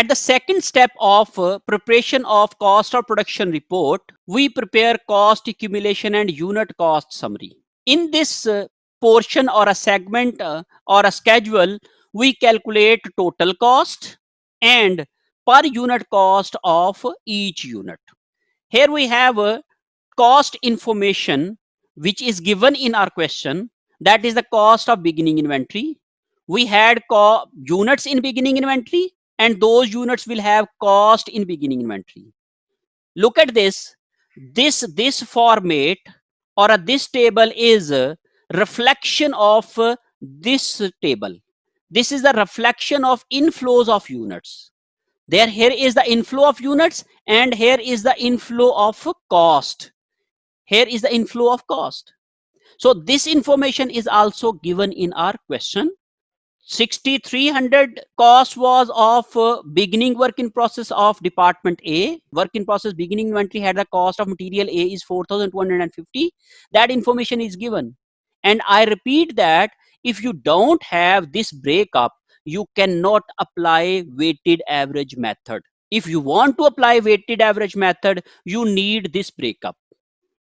At the second step of preparation of cost of production report, we prepare cost accumulation and unit cost summary. In this portion or a segment or a schedule, we calculate total cost and per unit cost of each unit. Here we have cost information which is given in our question, that is the cost of beginning inventory. We had units in beginning inventory, and those units will have cost in beginning inventory. Look at this format or this table is a reflection of this table. This is the reflection of inflows of units. Here is the inflow of units, and here is the inflow of cost. Here is the inflow of cost. So this information is also given in our question. 6300 cost was of beginning work in process of department A. Work in process beginning inventory had the cost of material A is 4250. That information is given. And I repeat that if you don't have this breakup, you cannot apply weighted average method. If you want to apply weighted average method, you need this breakup.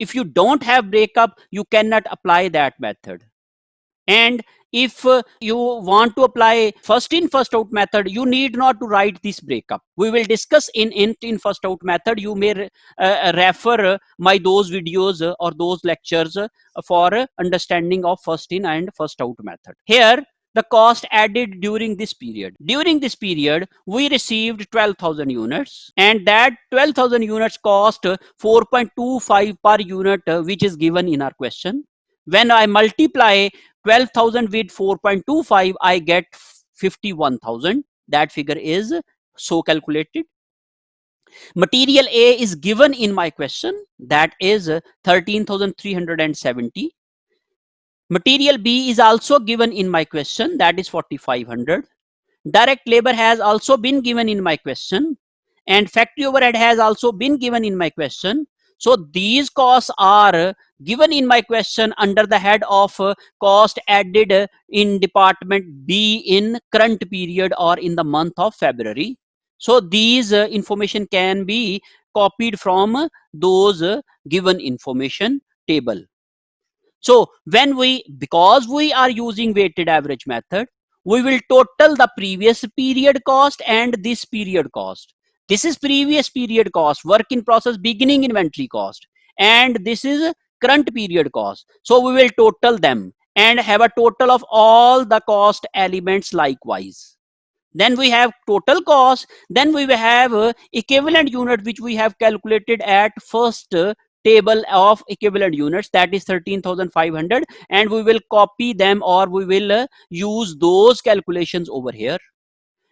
If you don't have breakup, you cannot apply that method. And if you want to apply first in first out method, you need not to write this breakup. We will discuss in first out method. You may refer my those videos or those lectures for understanding of first in and first out method. Here the cost added during this period. During this period, we received 12,000 units, and that 12,000 units cost 4.25 per unit, which is given in our question. When I multiply 12,000 with 4.25, I get 51,000. That figure is so calculated. Material A is given in my question, that is 13,370. Material B is also given in my question, that is 4,500. Direct labor has also been given in my question, and factory overhead has also been given in my question. So these costs are given in my question under the head of cost added in department B in current period or in the month of February. So these information can be copied from those given information table. So because we are using weighted average method, we will total the previous period cost and this period cost. This is previous period cost, work in process beginning inventory cost, and this is current period cost. So we will total them and have a total of all the cost elements likewise. Then we have total cost. Then we will have equivalent unit, which we have calculated at first table of equivalent units, that is 13,500, and we will copy them or we will use those calculations over here.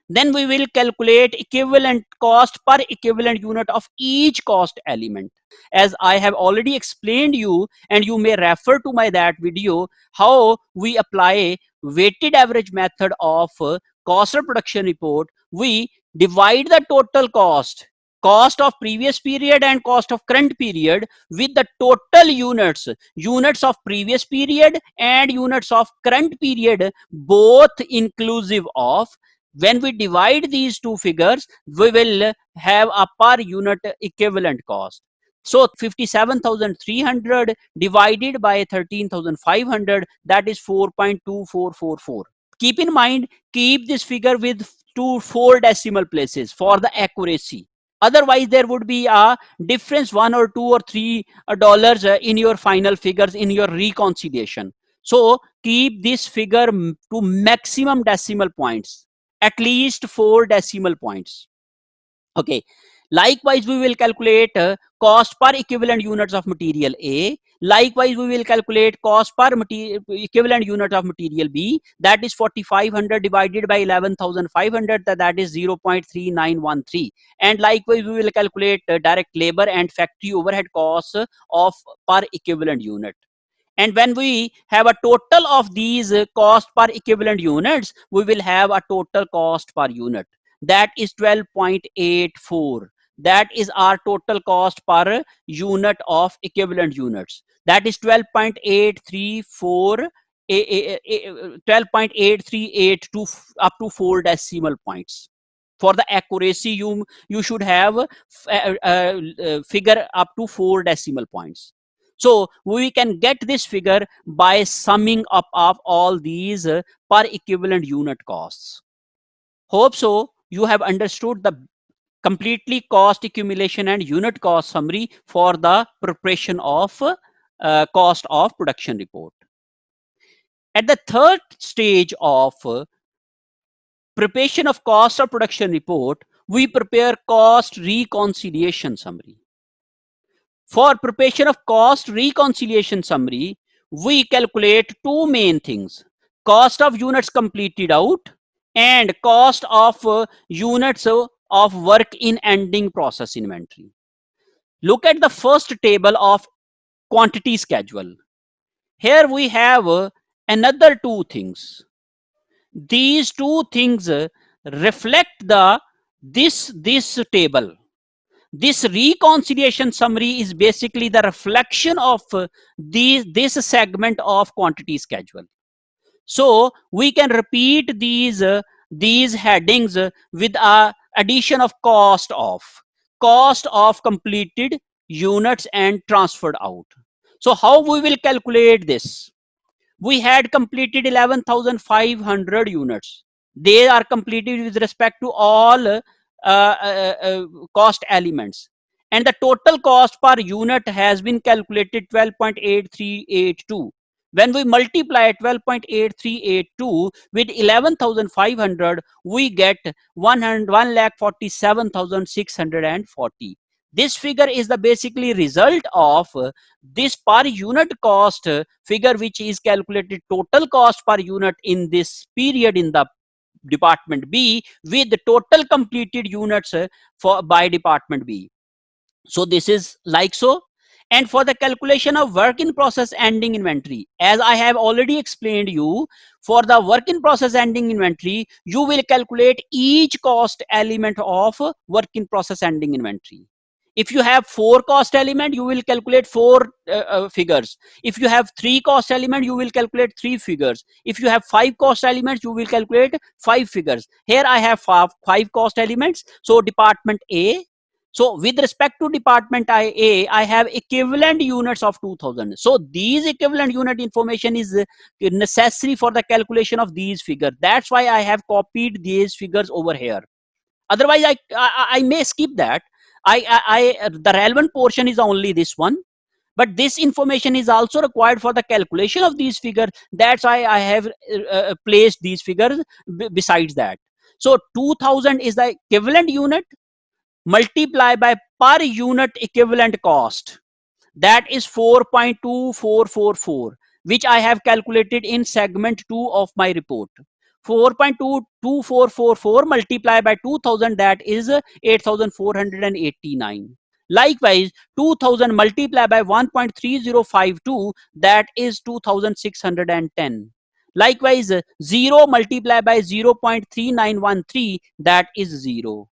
Then we will calculate equivalent cost per equivalent unit of each cost element. As I have already explained you, and you may refer to my that video, how we apply weighted average method of cost of production report. We divide the total cost of previous period and cost of current period with the total units of previous period and units of current period, both inclusive of. When we divide these two figures, we will have a per unit equivalent cost. So 57,300 divided by 13,500, that is 4.2444. Keep in mind, keep this figure with 4 decimal places for the accuracy. Otherwise, there would be a difference, $1 or $2 or $3 in your final figures in your reconciliation. So keep this figure to maximum decimal points, at least 4 decimal points. Okay. Likewise, we will calculate cost per equivalent units of material A. Likewise, we will calculate cost per equivalent unit of material B. That is 4,500 divided by 11,500. That is 0.3913. And likewise, we will calculate direct labor and factory overhead costs of per equivalent unit. And when we have a total of these cost per equivalent units, we will have a total cost per unit. That is 12.84. That is our total cost per unit of equivalent units. That is 12.834, 12.838 to up to 4 decimal points. For the accuracy, you should have figure up to 4 decimal points. So we can get this figure by summing up of all these per equivalent unit costs. Hope so you have understood the completely cost accumulation and unit cost summary for the preparation of cost of production report. At the third stage of preparation of cost of production report, we prepare cost reconciliation summary. For preparation of cost reconciliation summary, we calculate two main things: cost of units completed out and cost of units of work in ending process inventory. Look at the first table of quantity schedule. Here we have another two things. These two things reflect the this table. This reconciliation summary is basically the reflection of this segment of quantity schedule. So we can repeat these headings with a addition of cost of completed units and transferred out. So how we will calculate this? We had completed 11,500 units. They are completed with respect to all cost elements, and the total cost per unit has been calculated 12.8382. When we multiply 12.8382 with 11,500, we get 1,47,640. This figure is the basically result of this per unit cost figure, which is calculated total cost per unit in this period in the department B with the total completed units for by department B. So this is like so. And for the calculation of work in process ending inventory, as I have already explained you, for the work in process ending inventory, you will calculate each cost element of work in process ending inventory. If you have 4 cost element, you will calculate 4 figures. If you have 3 cost element, you will calculate 3 figures. If you have 5 cost elements, you will calculate 5 figures. Here I have 5 cost elements. So department A. So with respect to department A, I have equivalent units of 2000. So these equivalent unit information is necessary for the calculation of these figures. That's why I have copied these figures over here. Otherwise, I may skip that. The relevant portion is only this one, but this information is also required for the calculation of these figures. That's why I have placed these figures besides that. So 2000 is the equivalent unit, multiply by per unit equivalent cost, that is 4.2444, which I have calculated in segment 2 of my report. 4.2444 multiplied by 2000, that is 8489. Likewise, 2000 multiplied by 1.3052, that is 2610. Likewise, 0 multiplied by 0.3913, that is 0.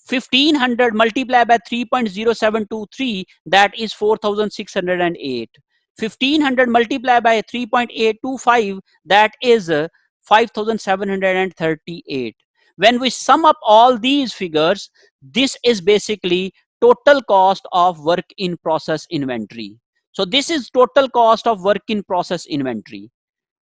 1500 multiplied by 3.0723, that is 4608. 1500 multiplied by 3.825, that is 5738. When we sum up all these figures, this is basically total cost of work in process inventory. So this is total cost of work in process inventory,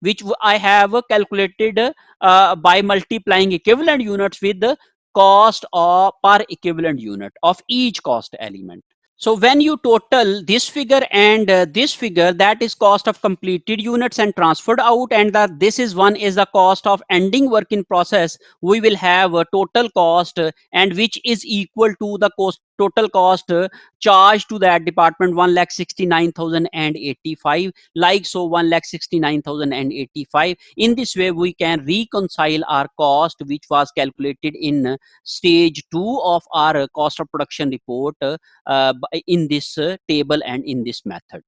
which I have calculated by multiplying equivalent units with the cost of per equivalent unit of each cost element. So when you total this figure and this figure, that is cost of completed units and transferred out, and this is one is the cost of ending work in process, we will have a total cost and which is equal to the total cost charged to that department, 1,69,085, like so 1,69,085. In this way we can reconcile our cost, which was calculated in stage 2 of our cost of production report in this table and in this method.